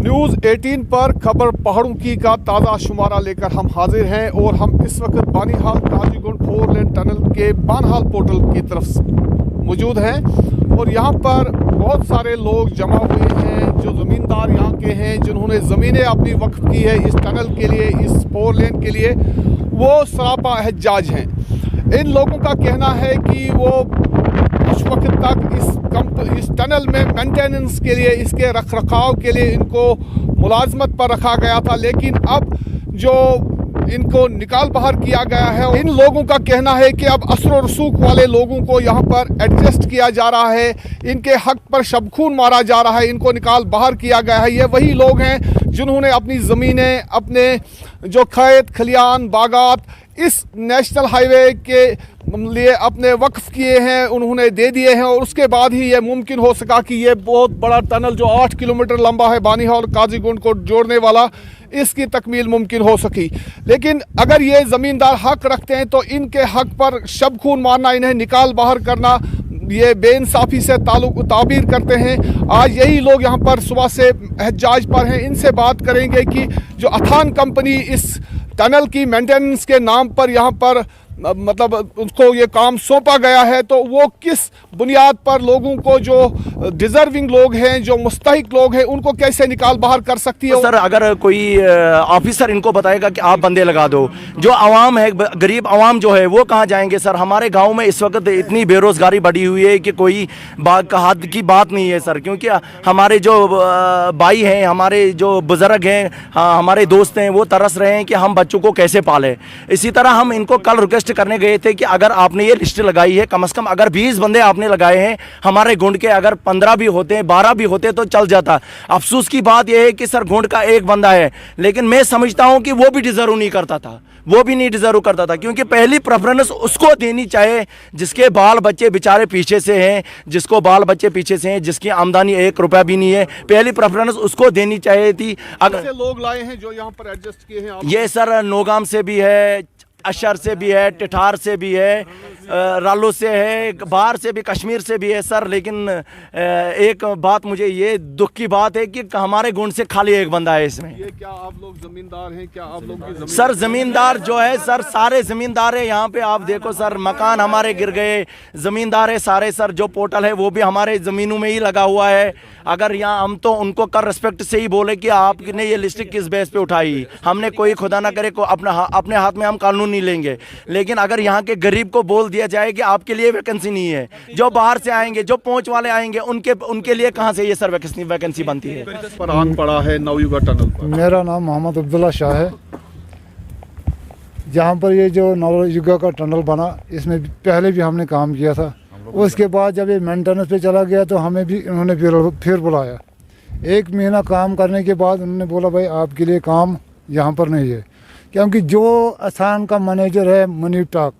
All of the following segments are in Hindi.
न्यूज़ 18 पर खबर पहाड़ों की का ताज़ा शुमारा लेकर हम हाजिर हैं और हम इस वक्त बानीहाल काजीगुंड 4 लेन टनल के बानहाल पोर्टल की तरफ मौजूद हैं और यहाँ पर बहुत सारे लोग जमा हुए हैं जो ज़मींदार यहाँ के हैं जिन्होंने ज़मीनें अपनी वक्फ की है इस टनल के लिए, इस 4 लेन के लिए। वो सरापा एहतजाज हैं। इन लोगों का कहना है कि वो कुछ वक्त तक इस टनल में मेंटेनेंस के लिए, इसके रखरखाव के लिए इनको मुलाजमत पर रखा गया था, लेकिन अब जो इनको निकाल बाहर किया गया है, इन लोगों का कहना है कि अब असर रसूख वाले लोगों को यहाँ पर एडजस्ट किया जा रहा है, इनके हक पर शबखून मारा जा रहा है, इनको निकाल बाहर किया गया है। ये वही लोग हैं जिन्होंने अपनी ज़मीनें, अपने जो खेत खलियान बागात इस नेशनल हाईवे के लिए अपने वक्फ किए हैं, उन्होंने दे दिए हैं और उसके बाद ही ये मुमकिन हो सका कि ये बहुत बड़ा टनल जो 8 किलोमीटर लंबा है बानीहाल और काजीगुंड को जोड़ने वाला, इसकी तकमील मुमकिन हो सकी। लेकिन अगर ये ज़मींदार हक रखते हैं तो इनके हक पर शबखून मारना, इन्हें निकाल बाहर करना, ये बेइंसाफ़ी से ताबीर करते हैं। आज यही लोग यहाँ पर सुबह से एहतजाज पर हैं। इनसे बात करेंगे कि जो अथान कंपनी इस टनल की मेंटेनेंस के नाम पर यहाँ पर मतलब उसको ये काम सौंपा गया है, तो वो किस बुनियाद पर लोगों को, जो डिज़र्विंग लोग हैं, जो मुस्तहिक लोग हैं, उनको कैसे निकाल बाहर कर सकती है। सर, अगर कोई ऑफिसर इनको बताएगा कि आप बंदे लगा दो, जो आवाम है, गरीब आवाम जो है, वो कहाँ जाएंगे। सर, हमारे गांव में इस वक्त इतनी बेरोज़गारी बढ़ी हुई है कि कोई हद की बात नहीं है सर, क्योंकि हमारे जो भाई हैं, हमारे जो बुज़ुर्ग हैं, हमारे दोस्त हैं, वो तरस रहे हैं कि हम बच्चों को कैसे पालें। इसी तरह हम इनको कल रिक्वेस्ट करने गए थे कि अगर आपने ये लिस्ट लगाई है, कम से कम अगर 20 बंदे आपने लगाए हैं, हमारे गुंड के अगर 15 भी होते हैं, 12 भी होते तो चल जाता। अफसोस की बात यह है कि सर गुंड का एक बंदा है, लेकिन मैं समझता हूं कि वो भी डिजर्व नहीं करता था, वो भी नहीं डिजर्व करता था, क्योंकि पहली प्रेफरेंस उसको देनी चाहिए जिसके बाल बच्चे बेचारे पीछे से हैं, जिसको बाल बच्चे पीछे से हैं, जिसकी आमदनी 1 रुपया भी नहीं है, पहली प्रेफरेंस उसको देनी चाहिए थी। अगर लोग लाए हैं जो यहाँ पर एडजस्ट किए हैं, ये सर नौगाम से भी है, अशर से भी है, टिठार से भी है, रालो से है, बाहर से भी, कश्मीर से भी है सर। लेकिन एक बात मुझे ये दुख की बात है कि हमारे गुंड से खाली एक बंदा है इसमें। ये क्या आप लोग जमींदार हैं? क्या आप लोग की सर जमींदार जो है सर, सारे जमींदार है यहाँ पे। आप देखो सर, मकान हमारे गिर गए, जमींदार है सारे सर। जो पोर्टल है वो भी हमारे ज़मीनों में ही लगा हुआ है। अगर यहाँ हम तो उनको कर रिस्पेक्ट से ही बोले कि आपने ये लिस्ट किस बेस पे उठाई, हमने कोई खुदा ना करे को अपने हाथ में हम कानून नहीं लेंगे। लेकिन अगर यहाँ के गरीब को बोल दिया जाए कि आपके लिए वैकेंसी नहीं है, जो बाहर से आएंगे, जो पहुंच वाले आएंगे, उनके लिए कहाँ से ये सर वैकेंसी बनती है। पर आग पड़ा है नवयुगा टनल पर। मेरा नाम मोहम्मद अब्दुल्ला शाह है। जहाँ पर ये जो नवयुगा का टनल बना, इसमें पहले भी हमने काम किया था। उसके बाद जब ये मेंटेनेंस पे चला गया तो हमें भी उन्होंने फिर बुलाया। 1 महीना काम करने के बाद उन्होंने बोला भाई आपके लिए काम यहाँ पर नहीं है, क्योंकि जो अथान का मैनेजर है मुनीब टाक,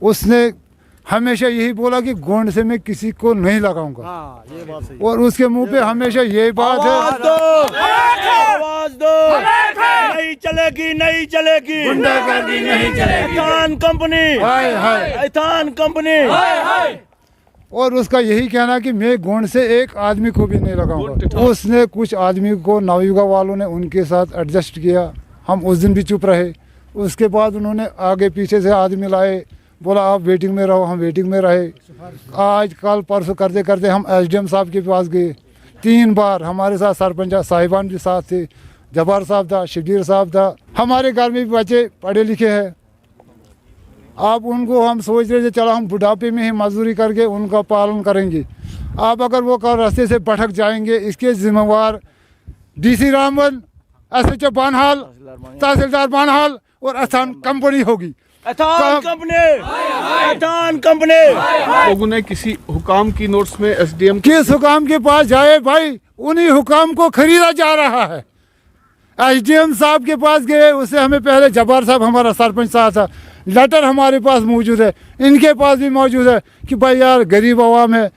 उसने हमेशा यही बोला कि गोंड से मैं किसी को नहीं लगाऊंगा। ये बात सही। और उसके मुंह पे हमेशा यही बात है, आवाज दो, नहीं चलेगी, नहीं चलेगी, गुंडागर्दी नहीं चलेगी, अथान कंपनी, अथान कंपनी। और उसका यही कहना कि मैं गोंड से एक आदमी को भी नहीं लगाऊंगा। उसने कुछ आदमी को नवयुगा वालों ने उनके साथ एडजस्ट किया। हम उस दिन भी चुप रहे। उसके बाद उन्होंने आगे पीछे से आदमी लाए, बोला आप वेटिंग में रहो, हम वेटिंग में रहे। आज कल परसों करते करते हम एसडीएम साहब के पास गए 3 बार। हमारे साथ सरपंच साहिबान भी साथ थे, जब्बार साहब था, शिबीर साहब था। हमारे घर में भी बच्चे पढ़े लिखे हैं। आप उनको हम सोच रहे थे चलो हम बुढ़ापे में ही मजदूरी करके उनका पालन करेंगे। आप अगर वो रास्ते से भटक जाएंगे, इसके जिम्मेवार DC रामवन, SHO बानहाल, तहसीलदार बानहाल और अथान कंपनी होगी। अथान कंपनी, अथान कंपनी। लोगों ने किसी हुकाम की नोट्स में SDM किस हुकाम के पास जाए भाई, उन्हीं हुकाम को खरीदा जा रहा है। SDM साहब के पास गए, उससे हमें पहले जब्बार साहब हमारा सरपंच साहब था, लेटर हमारे पास मौजूद है, इनके पास भी मौजूद है कि भाई यार गरीब आवाम है,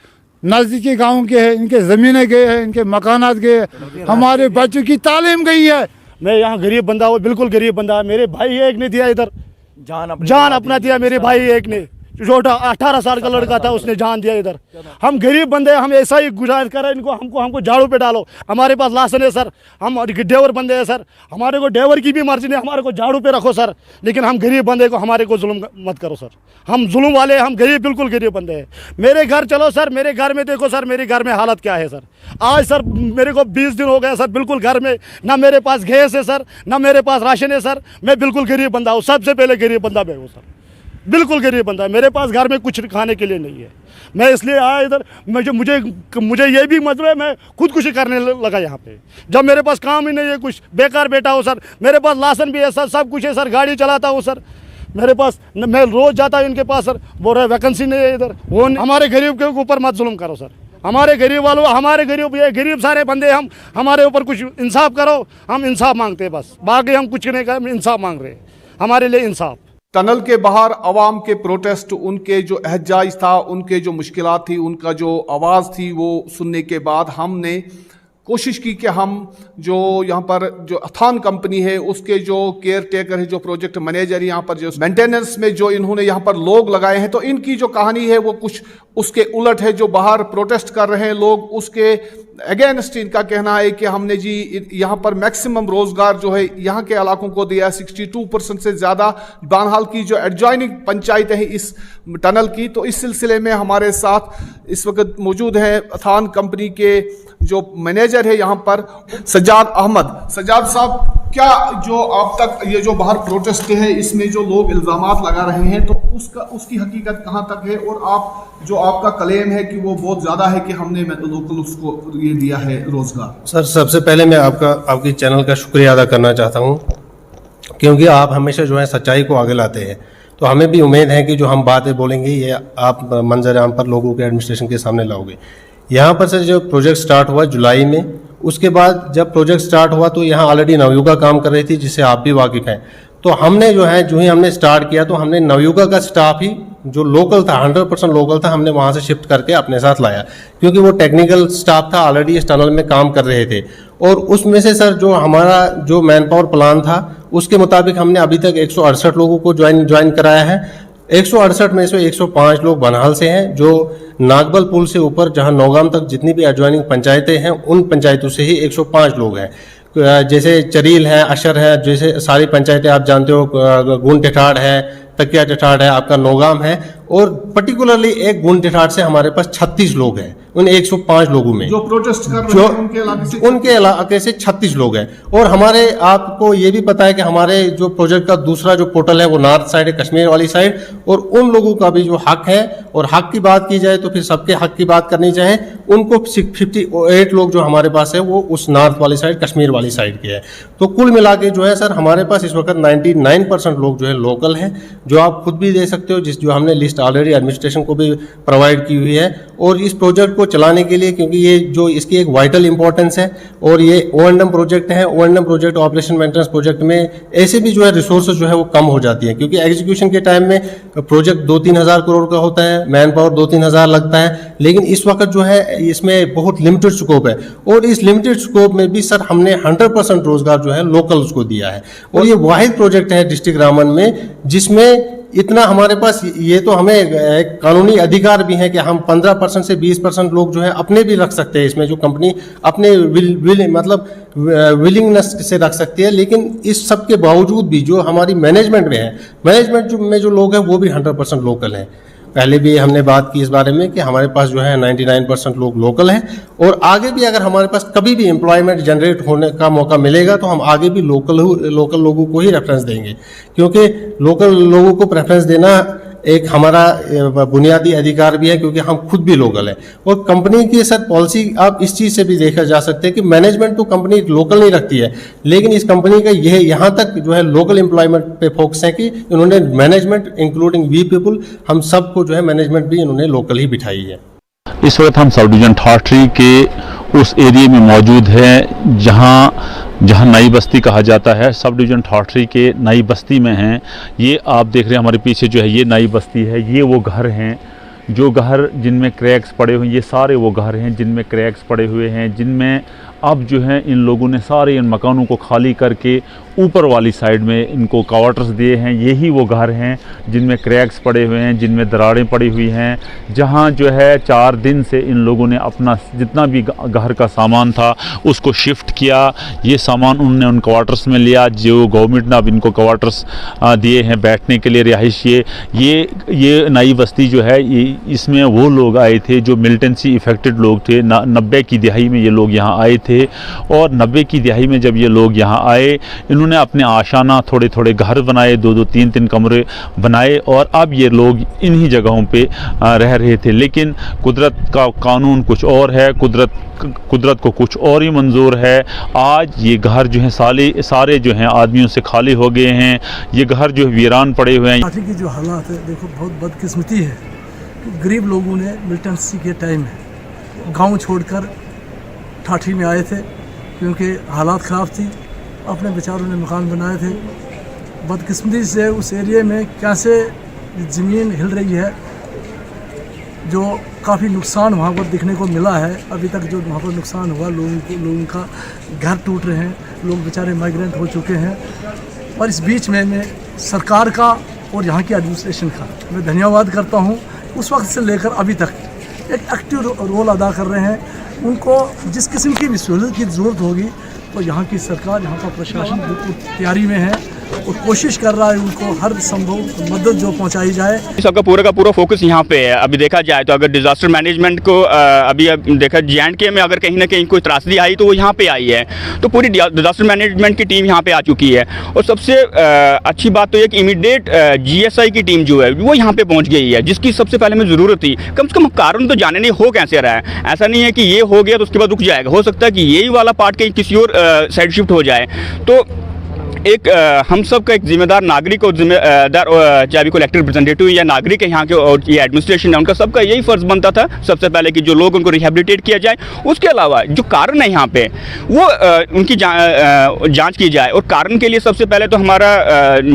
नज़दीकी गाँव के हैं, इनके ज़मीनें गए हैं, इनके मकानात गए हैं, हमारे बच्चों की तालीम गई है। मैं यहाँ गरीब बंदा हूँ, बिल्कुल गरीब बंदा। मेरे भाई एक ने दिया इधर, जान अपना दिया मेरे भाई एक ने। जो 18 साल का लड़का था उसने जान दिया इधर। हम गरीब बंदे, हम ऐसा ही गुजारिश कर रहे हैं इनको, हमको झाड़ू पे डालो। हमारे पास लाशन है सर, हम ड्राइवर बंदे हैं सर, हमारे को ड्राइवर की भी मर्जी नहीं, हमारे को झाड़ू पे रखो सर, लेकिन हम गरीब बंदे को हमारे को जुल्म मत करो सर। हम जुल्म वाले, हम गरीब, बिल्कुल गरीब बंदे हैं। मेरे घर चलो सर, मेरे घर में देखो सर, मेरे घर में हालत क्या है सर। आज सर मेरे को 20 दिन हो गए सर, बिल्कुल घर में ना मेरे पास गैस है सर, ना मेरे पास राशन है सर। मैं बिल्कुल गरीब बंदा हूँ, सबसे पहले गरीब बंदा मैं हूँ सर, बिल्कुल गरीब बंदा है। मेरे पास घर में कुछ खाने के लिए नहीं है, मैं इसलिए आया इधर। मुझे ये भी मतलब है, मैं खुदकुशी करने लगा यहाँ पे, जब मेरे पास काम ही नहीं है, कुछ बेकार बैठा हूँ सर। मेरे पास लाशन भी है सर, सब कुछ है सर, गाड़ी चलाता हूँ सर। मेरे पास मैं रोज़ जाता हूँ इनके पास सर, बोल रहे वैकेंसी नहीं है इधर। वो हमारे गरीब के ऊपर मत जुल्म करो सर, हमारे गरीब वालों, हमारे गरीब, ये गरीब सारे बंदे, हम हमारे ऊपर कुछ इंसाफ करो। हम इंसाफ मांगते हैं बस, बाकी हम कुछ नहीं कर, इंसाफ मांग रहे हैं, हमारे लिए इंसाफ। टनल के बाहर अवाम के प्रोटेस्ट, उनके जो एहजाज था, उनके जो मुश्किलात थी, उनका जो आवाज़ थी, वो सुनने के बाद हमने कोशिश की कि हम जो यहाँ पर जो अथान कंपनी है उसके जो केयर टेकर है, जो प्रोजेक्ट मैनेजर, यहाँ पर जो मेंटेनेंस में जो इन्होंने यहाँ पर लोग लगाए हैं, तो इनकी जो कहानी है वो कुछ उसके उलट है। जो बाहर प्रोटेस्ट कर रहे हैं लोग, उसके अगेंस्ट इनका कहना है कि हमने जी यहाँ पर मैक्सिमम रोजगार जो है यहाँ के इलाकों को दिया, 62% से ज़्यादा बानहाल की जो एडजॉइनिंग पंचायतें हैं इस टनल की। तो इस सिलसिले में हमारे साथ इस वक्त मौजूद हैं अथान कंपनी के जो मैनेजर है यहाँ पर, सज्जाद अहमद। सज्जाद साहब, क्या जो अब तक ये जो बाहर प्रोटेस्ट है, इसमें जो लोग इल्ज़ामात लगा रहे हैं, तो उसकी हकीकत कहाँ तक है? और आप जो आपका क्लेम है कि वो बहुत ज़्यादा है कि हमने लोकल उसको ये दिया है रोज़गार। सर, सबसे पहले मैं आपकी चैनल का शुक्रिया अदा करना चाहता हूँ, क्योंकि आप हमेशा जो है सच्चाई को आगे लाते हैं। तो हमें भी उम्मीद है कि जो हम बातें बोलेंगे ये आप मंजर आम पर लोगों के एडमिनिस्ट्रेशन के सामने लाओगे। यहाँ पर सर जो प्रोजेक्ट स्टार्ट हुआ जुलाई में, उसके बाद जब प्रोजेक्ट स्टार्ट हुआ तो यहाँ ऑलरेडी नवयुगा काम कर रही थी, जिससे आप भी वाकिफ़ हैं। तो हमने जो है जो ही हमने स्टार्ट किया तो हमने नवयुगा का स्टाफ ही जो लोकल था, 100% लोकल था, हमने वहाँ से शिफ्ट करके अपने साथ लाया, क्योंकि वो टेक्निकल स्टाफ था, ऑलरेडी इस टनल में काम कर रहे थे। और उसमें से सर जो हमारा जो मैन पावर प्लान था उसके मुताबिक हमने अभी तक 168 लोगों को ज्वाइन कराया है। 168 में से 105 लोग बनहाल से हैं, जो नागबल पुल से ऊपर जहां नौगाम तक जितनी भी एडजॉइनिंग पंचायतें हैं उन पंचायतों से ही 105 लोग हैं। जैसे चरील है, अशर है, जैसे सारी पंचायतें आप जानते हो, गुण टिठाड़ है, तकिया टिठाड़ है, आपका नौगाम है, और पर्टिकुलरली एक गुण टिठाड़ से हमारे पास 36 लोग हैं उन 105 लोगों में जो प्रोटेस्ट कर रहे हैं। उनके इलाके से 36 लोग हैं। और हमारे आपको ये भी पता है कि हमारे जो प्रोजेक्ट का दूसरा जो पोर्टल है वो नॉर्थ साइड है, कश्मीर वाली साइड, और उन लोगों का भी जो हक है, और हक की बात की जाए तो फिर सबके हक की बात करनी चाहे, उनको 58 लोग जो हमारे पास है वो उस नॉर्थ वाली साइड, कश्मीर वाली साइड के है। तो कुल मिला के जो है सर हमारे पास इस वक्त 99% लोग जो है लोकल हैं, जो आप खुद भी दे सकते हो, जो हमने लिस्ट ऑलरेडी एडमिनिस्ट्रेशन को भी प्रोवाइड की हुई है। और इस प्रोजेक्ट को चलाने के लिए, क्योंकि ये जो इसकी एक वाइटल इंपॉर्टेंस है, और ये O&M प्रोजेक्ट है, O&M project, operation maintenance project में ऐसे भी जो है रिसोर्सेज जो है वो कम हो जाती है, क्योंकि एग्जीक्यूशन के टाइम में प्रोजेक्ट 2-3 हज़ार करोड़ का होता है, मैन पावर 2-3 हज़ार लगता है, लेकिन इस वक्त जो है इसमें बहुत लिमिटेड स्कोप है। और इस लिमिटेड स्कोप में भी सर हमने 100% रोजगार जो है लोकल उसको दिया है। और ये वाहिद प्रोजेक्ट है डिस्ट्रिक्ट रामन में जिसमें इतना हमारे पास, ये तो हमें एक कानूनी अधिकार भी है कि हम 15% से 20% लोग जो है अपने भी रख सकते हैं इसमें, जो कंपनी अपने विलिंगनेस से रख सकती है। लेकिन इस सब के बावजूद भी जो हमारी मैनेजमेंट में है, मैनेजमेंट में जो लोग हैं वो भी 100% लोकल हैं। पहले भी हमने बात की इस बारे में कि हमारे पास जो है 99% लोग लोकल हैं, और आगे भी अगर हमारे पास कभी भी एम्प्लॉयमेंट जनरेट होने का मौका मिलेगा तो हम आगे भी लोकल लोगों को ही रेफरेंस देंगे, क्योंकि लोकल लोगों को प्रेफरेंस देना एक हमारा बुनियादी अधिकार भी है, क्योंकि हम खुद भी लोकल हैं। और कंपनी की सर पॉलिसी आप इस चीज़ से भी देखा जा सकते हैं कि मैनेजमेंट तो कंपनी लोकल नहीं रखती है, लेकिन इस कंपनी का यह यहाँ तक जो है लोकल एम्प्लॉयमेंट पे फोकस है कि इन्होंने मैनेजमेंट इंक्लूडिंग वी पीपल, हम सबको जो है मैनेजमेंट भी इन्होंने लोकल ही बिठाई है। इस वक्त हम सब डिवीजन ठाठरी के उस एरिया में मौजूद हैं जहां नई बस्ती कहा जाता है। सब डिवीजन ठाठरी के नई बस्ती में हैं। ये आप देख रहे हैं हमारे पीछे जो है ये नई बस्ती है। ये वो घर हैं जो घर जिनमें क्रैक्स पड़े हुए हैं, ये सारे वो घर हैं जिनमें क्रैक्स पड़े हुए हैं, जिनमें अब जो है इन लोगों ने सारे इन मकानों को खाली करके ऊपर वाली साइड में इनको क्वार्टर्स दिए हैं। यही वो घर हैं जिनमें क्रैक्स पड़े हुए हैं, जिनमें दरारें पड़ी हुई हैं, जहां जो है 4 दिन से इन लोगों ने अपना जितना भी घर का सामान था उसको शिफ्ट किया। ये सामान उन्होंने उन क्वार्टर्स में लिया, जो गवर्नमेंट ने अब इनको क्वार्टर्स दिए हैं बैठने के लिए, रिहाइश। ये नई बस्ती जो है इसमें वो लोग आए थे जो मिलिटेंसी इफेक्टेड लोग थे। 90 की दिहाई में ये लोग यहाँ आए थे, और 90 की दिहाई में जब ये लोग यहाँ आए, इन्होंने अपने आशाना थोड़े थोड़े घर बनाए, 2-2 3-3 कमरे बनाए, और अब ये लोग इन्हीं जगहों पे रह रहे थे। लेकिन कुदरत का कानून कुछ और है, कुदरत को कुछ और ही मंजूर है। आज ये घर जो हैं सारे जो हैं आदमियों से खाली हो गए हैं। ये घर जो वीरान पड़े हुए हैं। ठाठी की जो हालात है, देखो बहुत बदकिस्मती है कि गरीब लोगों ने मिलिटेंसी के टाइम में गांव छोड़कर ठाठी में आए थे, क्योंकि हालात ख़राब थी। अपने बेचारों ने मकान बनाए थे। बदकिस्मती से उस एरिया में कैसे ज़मीन हिल रही है, जो काफ़ी नुकसान वहाँ पर दिखने को मिला है। अभी तक जो वहाँ पर नुकसान हुआ, लोगों का घर टूट रहे हैं, लोग बेचारे माइग्रेंट हो चुके हैं। और इस बीच में मैं सरकार का और यहाँ की एडमिनिस्ट्रेशन का मैं धन्यवाद करता हूँ। उस वक्त से लेकर अभी तक एक एक्टिव रोल अदा कर रहे हैं। उनको जिस किस्म की भी सहूलत की ज़रूरत होगी तो यहाँ की सरकार, यहाँ का प्रशासन बिल्कुल तैयारी में है और कोशिश कर रहा है उनको हर संभव मदद जो पहुँचाई जाए। सबका पूरा का पूरा फोकस यहाँ पे है। अभी देखा जाए तो अगर डिज़ास्टर मैनेजमेंट को अभी देखा J&K में अगर कहीं ना कहीं कोई त्रासदी आई तो वो यहाँ पे आई है, तो पूरी डिज़ास्टर मैनेजमेंट की टीम यहाँ पे आ चुकी है। और सबसे अच्छी बात तो ये कि इमीडिएट GSI की टीम जो है वो यहाँ पे पहुँच गई है, जिसकी सबसे पहले हमें ज़रूरत थी। कम से कम कारण तो जाने नहीं हो कैसे रहा है। ऐसा नहीं है कि ये हो गया तो उसके बाद रुक जाएगा, हो सकता है कि यही वाला पार्ट कहीं किसी और साइड शिफ्ट हो जाए। तो एक हम सब का एक जिम्मेदार नागरिक और जिम्मेदार चाहे भी कलेक्टर रिप्रेजेंटेटिव या नागरिक है यहाँ के और ये एडमिनिस्ट्रेशन है, उनका सबका यही फ़र्ज़ बनता था सबसे पहले कि जो लोग उनको रिहेबिलिटेट किया जाए। उसके अलावा जो कारण है यहाँ पे वो उनकी जांच की जाए। और कारण के लिए सबसे पहले तो हमारा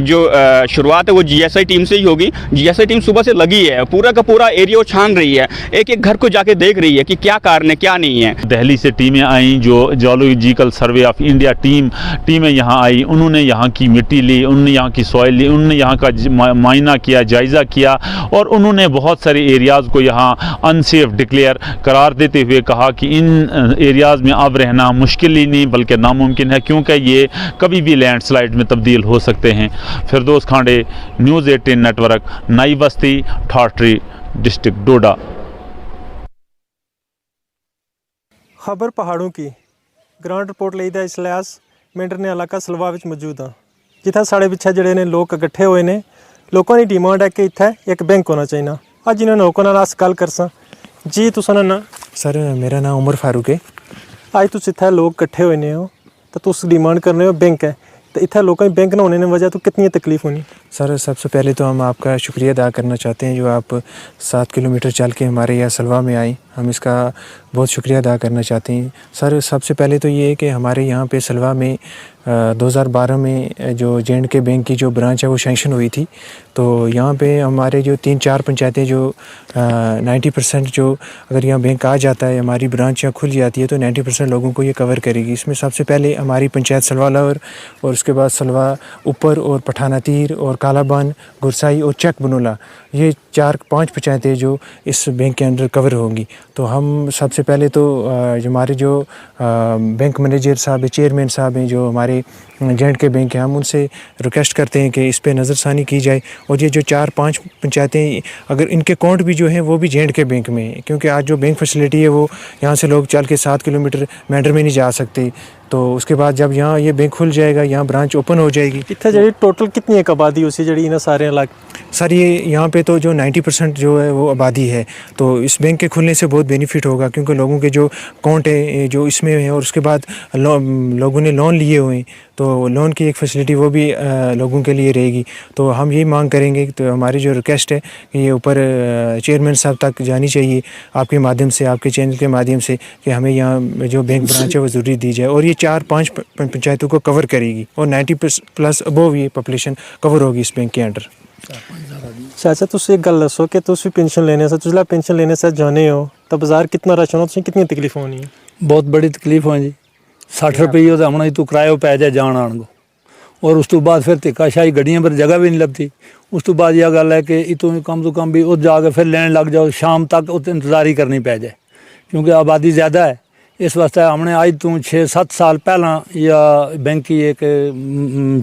जो शुरुआत है वो GSI टीम से ही होगी। GSI टीम सुबह से लगी है, पूरा का पूरा एरिया छान रही है, एक एक घर को जाके देख रही है कि क्या कारण है क्या नहीं है। दिल्ली से टीमें आई, जो जियोलॉजिकल सर्वे ऑफ इंडिया टीमें यहाँ आई। उन्होंने यहाँ की मिट्टी ली, उन्होंने यहाँ की सॉइल ली, उन्होंने यहाँ का मायना किया, जायज़ा किया, और उन्होंने बहुत सारे एरियाज़ को यहाँ अनसेफ डिक्लेयर करार देते हुए कहा कि इन एरियाज़ में अब रहना मुश्किल ही नहीं बल्कि नामुमकिन है, क्योंकि ये कभी भी लैंडस्लाइड में तब्दील हो सकते हैं। फिरदौस खांडे, न्यूज़ 18 नेटवर्क, नई बस्ती, ठाठरी, डिस्ट्रिक्ट डोडा। खबर पहाड़ों की ग्राउंड रिपोर्ट ਲਈ ਦਾ ਇਸ ਲਿਹਾਜ਼ ਮੈਂ ਇੰਟਰਨੇ ਇਲਾਕਾ ਸਲਵਾ ਵਿੱਚ ਮੌਜੂਦ ਹਾਂ, ਜਿੱਥੇ ਸਾਡੇ ਪਿੱਛੇ ਜਿਹੜੇ ਨੇ ਲੋਕ ਇਕੱਠੇ ਹੋਏ ਨੇ। ਲੋਕਾਂ ਦੀ ਡਿਮਾਂਡ ਹੈ ਕਿ ਇੱਥੇ ਇੱਕ ਬੈਂਕ ਹੋਣਾ ਚਾਹੀਦਾ। ਅੱਜ ਇਹਨਾਂ ਲੋਕਾਂ ਨਾਲ ਅਸ ਗੱਲ ਕਰਸਾਂ ਜੀ। ਤੁਸਾਂ ਨਾ ਸਰ ਮੇਰਾ ਨਾਮ ਉਮਰ फारूक है। ਅੱਜ ਤੁਸੀਂ ਇੱਥੇ ਲੋਕ ਇਕੱਠੇ ਹੋਏ ਨੇ ਹੋ ਤਾਂ ਤੁਸੀਂ डिमांड कर रहे हो बैंक है, तो इतना लोगों की बैंक ना होने की वजह तो कितनी तकलीफ होनी। सर सबसे पहले तो हम आपका शुक्रिया अदा करना चाहते हैं जो आप 7 किलोमीटर चल के हमारे यहाँ सलवा में आए, हम इसका बहुत शुक्रिया अदा करना चाहते हैं। सर सबसे पहले तो ये है कि हमारे यहाँ पे सलवा में 2012 में जो J&K बैंक की जो ब्रांच है वो सैंक्शन हुई थी। तो यहाँ पे हमारे जो 3-4 पंचायतें जो 90% जो अगर यहाँ बैंक आ जाता है, हमारी ब्रांच यहाँ खुल जाती है तो 90% लोगों को ये कवर करेगी। इसमें सबसे पहले हमारी पंचायत सलवा लवर और उसके बाद सलवा ऊपर और पठाना तीर और कालाबान, गुरसाई और चक बनोला, ये 4-5 पंचायतें जो इस बैंक के अंदर कवर होंगी। तो हम सबसे पहले तो हमारे जो बैंक मैनेजर साहब हैं, चेयरमैन साहब हैं जो हमारे J&K बैंक है, हम उनसे रिक्वेस्ट करते हैं कि इस पे नज़रसानी की जाए। और ये जो 4-5 पंचायतें अगर इनके अकाउंट भी जो हैं वो भी J&K बैंक में है, क्योंकि आज जो बैंक फैसिलिटी है वो यहाँ से लोग चल के 7 किलोमीटर मैंडर में नहीं जा सकते। तो उसके बाद जब यहाँ ये बैंक खुल जाएगा, यहाँ ब्रांच ओपन हो जाएगी। इतना जी टोटल कितनी एक आबादी उसी जी इन सारे इलाके? सर ये यहाँ पे तो जो 90% जो है वो आबादी है। तो इस बैंक के खुलने से बहुत बेनिफिट होगा, क्योंकि लोगों के जो अकाउंट है जो इसमें है और उसके बाद लोगों ने लोन लिए हुए हैं, तो लोन की एक फैसिलिटी वो भी लोगों के लिए रहेगी। तो हम यही मांग करेंगे, तो हमारी जो रिक्वेस्ट है कि ये ऊपर चेयरमैन साहब तक जानी चाहिए आपके माध्यम से, आपके चैनल के माध्यम से, कि हमें यहाँ जो बैंक ब्रांच है वो ज़रूरी दी जाए। और ये 4-5 पंचायतों को कवर करेगी और 90+ अबोव ये पॉपुलेशन कवर होगी इस बैंक के अंडर। चाचा तुम एक गल दसो कि तुम पेंशन लेने से पेंशन लेने से जाने हो तो बाजार कितना रश होना, कितनी तकलीफ होनी है? बहुत बड़ी तकलीफ हो जी। 60 रुपये तो हमने तू किराया पै जाए जान आन को, और उस तो बाद फिर धिक्काशाही गड्डियां पर जगह भी नहीं लगती। उस तो बाद यह गल है कि इतों कम तो कम भी उस जाके फिर लैन लग जाओ, शाम तक उत इंतज़ार ही करनी पै जाए, क्योंकि आबादी ज़्यादा है। इस वास्ते हमने आज तो 6-7 साल पहला या बैंक की एक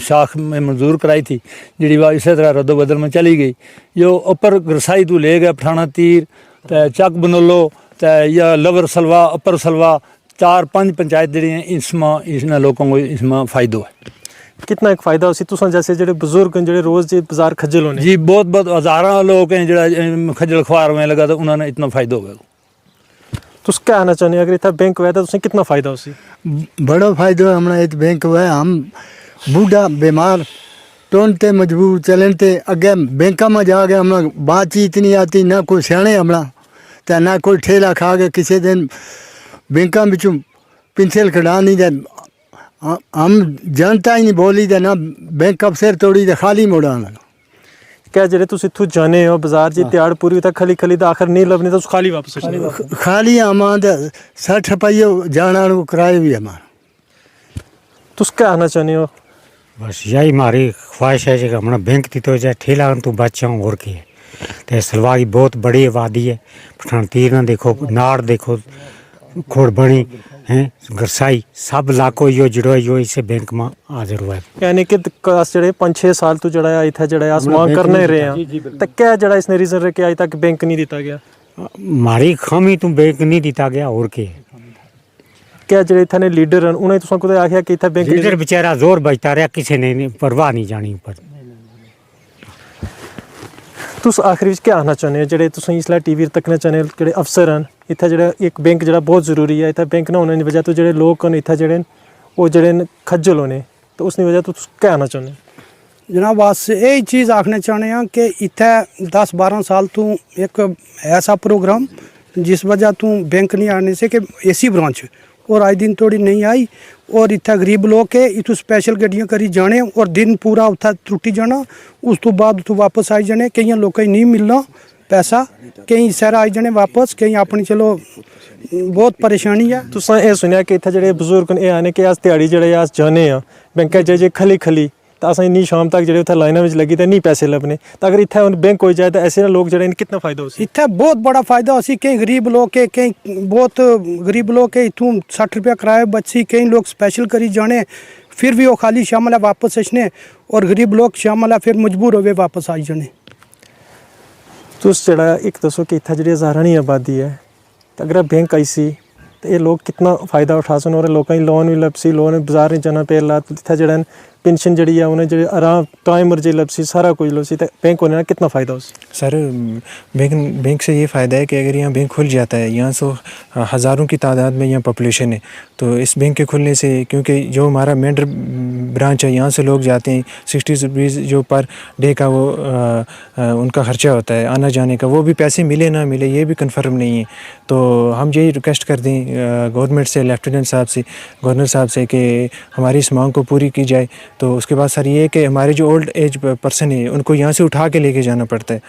शाख में मंजूर कराई थी, जी इसी तरह रद्दो बदल में चली गई। जो ऊपर गरसाई तो ले गए पठाना तीर तो चक बनोलो तो या लवर सलवा अपर सलवा 4-5 पंचायत जी हैं, इसमें इन्हें लोगों को इसमें फ़ायदो है। कितना एक फ़ायदा उसी तुसा जैसे जो बुजुर्ग जो रोज़ जी बाजार खज्जल होने जी बहुत बहुत हज़ारों लोग हैं जो खज्जल खुआर में लगा, तो उन्होंने इतना फ़ायदा हो गया। तुस क्या आना चाहते अगर इतना बैंक हुआ तो कितना फ़ायदा उसी? बड़ा फ़ायदा है हमारा इस बैंक हुआ है। हम बूढ़ा बीमार टोनते मजबूर चलते अगे बैंक में जाके हम बातचीत नहीं आती, ना कोई सियाने हमला तो ना कोई ठेला खा के किसी दिन बैंक बिचों पिंसल कढ़ा नहीं दे, हम जनता ही नहीं बोली दे ना बैंक अफसर तोड़ी दे खाली मोड़ा। क्या जेह्ड़े तुस इत्थूं जाने हो बाजार जी त्याड़ पूरी तक खली खली तो आखिर नहीं लभने तो खाली वापस खाली हमारा 60 रुपये जाना किराया भी हमारा। तुस क्या आना चाहते हो? बस यही हमारी ख्वाहिश है कि हमारा बैंक की तो जाए ठेला तो बचाऊँ और की है। तो सलवा की बहुत बड़ी आबादी है, पठान तीर ना देखो, नाड़ देखो, खोड़बनी हैं, गरसाई सब लाको यो जड़ो यो इसे बैंक में हाजिर हुआ है। यानी कि जेह्ड़े 5-6 साल तो जड़ा इत्थै जड़ा अस मांग करने रहे हैं, तो क्या जड़ा इसने रीजन रहे कि अज तक बैंक नहीं दिता गया? हमारी खामी तो बैंक नहीं दिता गया और के क्या जेह्ड़े इत्थै ने लीडर हैं उन्हें तुसां कुदै आखेआ कि इत्थै बैंक लीडर बेचारा जोर बजता रहा, किसी ने परवाह नहीं जानी ऊपर। तुस आखिरी विच क्या आखना चाहते हो जेह्ड़े तुसें इसलै टीवी तक्कना चाहते हो जेह्ड़े अफसर हैं इत्थै जेह्ड़ा एक बैंक जेह्ड़ा बहुत जरूरी है, इत्थै बैंक ना होने की वजह तो जेह्ड़े लोग न इत्थै जेह्ड़े ओह् जेह्ड़े खज्जल होने, तो उसकी वजह तो तुस क्या आखना चाहते हो? जनाब अस यही चीज़ आखना चाहते हैं कि इत्थै 10-12 साल तो एक ऐसा प्रोग्राम जिस वजह तो बैंक नहीं आने से कि एसी ब्रांच और आज दिन थोड़ी नहीं आई, और इतना गरीब लोग के इतों स्पैशल गड्डियां करी जाने और दिन पूरा उत्था त्रुटी जाना, उस तो बाद उत्थों वापस आई जाने। कई लोगों नहीं मिलना पैसा, कई शहर आई जाने वापस, कई अपनी चलो बहुत परेशानी है। तुसां एह् सुनेआ कि इत्थै जेह्ड़े बजुर्ग न एह् आने कि अस ध्याड़ी जेह्ड़े अस जाने आं बैंकै जे खली खली तो असें इन्नी शाम तक जेह्ड़े उत्थै लाइनां बिच लग्गी ते नहीं पैसे लभने, तो अगर इत्थै बैंक हो जाए तो ऐसे लोग जेह्ड़े कितना फ़ायदा हो? इत्थै बहुत बड़ा फ़ायदा हो सी। कई गरीब लोग के कई बहुत गरीब लोग के इत्थों 60 रुपया किराया बची, कई लोग स्पैशल करी जाने फिर भी वो खाली शाम वापस अचने, और गरीब लोग शाम फिर मजबूर हो वापस आई जाने। तुस जेह्ड़ा इक दसो कि इत्थै जेह्ड़ी हज़ारां दी आबादी है, तो अगर बैंक आई सी तो ये लोग कितना फ़ायदा उठा सन, और लोगों की लोन भी लभसी, लोन बाजार नहीं जाना पेला, इत्थै जेह्ड़ा पेंशन जी है उन्हें जो आराम टाइम मर्जी लभसी, सारा कुछ लभसी, तो बैंक होने का कितना फ़ायदा हो? सर बैंक से ये फ़ायदा है कि अगर यहाँ बैंक खुल जाता है, यहाँ सो हज़ारों की तादाद में यहाँ पॉपुलेशन है, तो इस बैंक के खुलने से, क्योंकि जो हमारा मेंढर ब्रांच है यहाँ से लोग जाते हैं 60 रुपीज़ जो पर डे का वो उनका ख़र्चा होता है आना जाने का, वो भी पैसे मिले ना मिले ये भी कन्फर्म नहीं है। तो हम यही रिक्वेस्ट कर दें गवर्नमेंट से, लेफ्टिनेंट साहब से, गवर्नर साहब से कि हमारी इस मांग को पूरी की जाए। तो उसके बाद सर ये है कि हमारे जो ओल्ड एज पर्सन है उनको यहाँ से उठा के लेके जाना पड़ता है,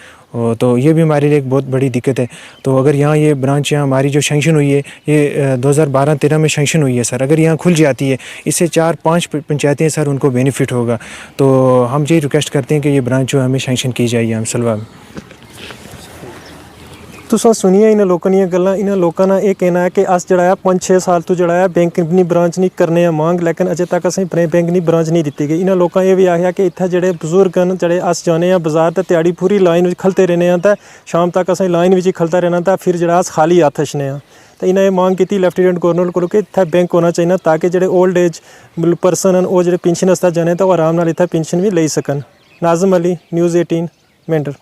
तो ये भी हमारे लिए एक बहुत बड़ी दिक्कत है। तो अगर यहाँ ये ब्रांच यहाँ हमारी जो सेंक्शन हुई है ये 2012-13 में सेंक्शन हुई है सर, अगर यहाँ खुल जाती है इससे 4-5 पंचायतें सर उनको बेनिफिट होगा। तो हम यही रिक्वेस्ट करते हैं कि ये ब्रांच जो हमें सेंक्शन की जाए हम सलवा में। तुसां सुनिया इन्हां लोकां दियां गल्लां, इन्हां लोकां दा एह् कहना है कि अस जेह्ड़ा है 5-6 साल तो जेह्ड़ा है बैंक दी ब्रांच नहीं करने मांग, लेकिन अजे तक असें बैंक दी ब्रांच नहीं दित्ती गई। इन्हां लोकां एह् बी आखेआ कि इत्थै जेह्ड़े बजुर्ग न जेह्ड़े अस जाने आं बाजार ते ध्याड़ी पूरी लाइन विच खलते रौह्ने आं ते शाम तक असें लाइन विच ही खलता रहना ते फिर जेह्ड़ा अस खाली हत्थ अचने आं। तो इन्हें मांग की लेफ्टिनेंट गवर्नर को कि इत्थै बैंक होना चाहिए ताकि जेह्ड़े ओल्ड एज पर्सन न ओह् जेह्ड़े पेंशन आस्तै जाने ते ओह् आराम नाल इत्थै पेंशन भी लेई सकन। नाज़िम अली, न्यूज़ 18 मेंढर।